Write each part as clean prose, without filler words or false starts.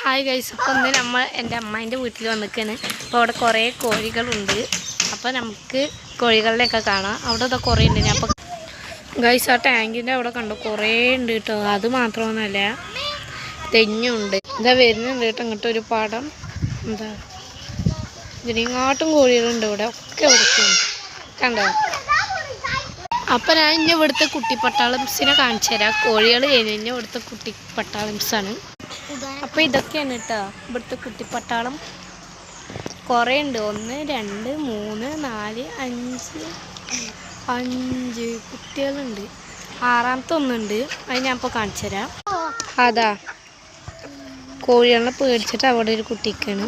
Hi guys, അപ്പോൾ ഒന്ന് എൻ്റെ അമ്മേൻ്റെ വീട്ടിൽ വന്നിരിക്കുകയാണ്. അപ്പോൾ അവിടെ കുറേ കോഴികളുണ്ട്. അപ്പോൾ നമുക്ക് കോഴികളിലൊക്കെ കാണാം. അവിടെ ഇതൊക്കെ കുറേ ഉണ്ട്. ഞാൻ അപ്പോൾ ഗൈസ് ആ ടാങ്കിൻ്റെ അവിടെ കണ്ടു കുറേ ഉണ്ട് കേട്ടോ. അത് മാത്രമൊന്നുമല്ല, തെങ്ങുണ്ട്. ഇതാ വരുന്നുണ്ട് കേട്ടോ ഇങ്ങോട്ട് ഒരു പാടം. എന്താ ഇതിനെങ്ങാട്ടും കോഴികളുണ്ട് ഇവിടെ ഒക്കെ കൊടുക്കുന്നു കണ്ടോ. അപ്പം ഞാൻ ഇനി ഇവിടുത്തെ കുട്ടിപ്പട്ടാളംസിനെ കാണിച്ചു തരാം. കോഴികൾ കഴിഞ്ഞ് ഇവിടുത്തെ കുട്ടിപ്പട്ടാളംസാണ്. അപ്പോൾ ഇതൊക്കെയാണ് കേട്ടോ ഇവിടുത്തെ കുട്ടിപ്പട്ടാളം. കുറേ ഉണ്ട്. 1 2 3 4 5 കുട്ടികളുണ്ട്. 6ാമത്തെ ഒന്നുണ്ട്. അത് ഞാൻ ഇപ്പോൾ കാണിച്ചു തരാം. അതാ കോഴികളെ പേടിച്ചിട്ട് അവിടെ ഒരു കുട്ടിക്കാണ്.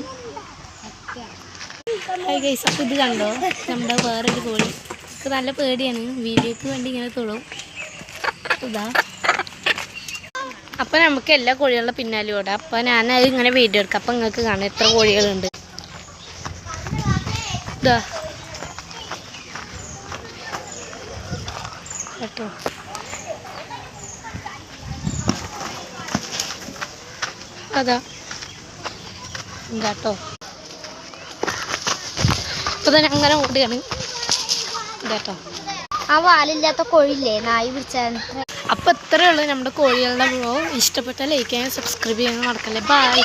ഹായ് ഗൈസ്, അപ്പോൾ ഇത് കണ്ടോ നമ്മുടെ വേറൊരു കോഴി. എനിക്ക് നല്ല പേടിയാണ്. വീഡിയോക്ക് വേണ്ടി ഇങ്ങനെ തൊടും. ഇതാ അപ്പം നമുക്ക് എല്ലാ കോഴികളുടെ പിന്നാലെ ഓടാം. അപ്പം ഞാനത് ഇങ്ങനെ വീഡിയോ എടുക്കാം. അപ്പം നിങ്ങൾക്ക് കാണാം എത്ര കോഴികളുണ്ട്. ഇതാ കേട്ടോ. അതാ എന്താട്ടോ. അപ്പം തന്നെ അങ്ങനെ ഓടുകയാണ് ഇതാട്ടോ. ആ വാലില്ലാത്ത കോഴിയില്ലേ നായി പിടിച്ചാൽ. അപ്പോൾ ഇത്രയേ ഉള്ളൂ നമ്മുടെ കോഴികളുടെ വ്ളോഗ്. ഇഷ്ടപ്പെട്ടാൽ ലൈക്ക് ചെയ്യാൻ സബ്സ്ക്രൈബ് ചെയ്യാൻ മറക്കല്ലേ. ബൈ.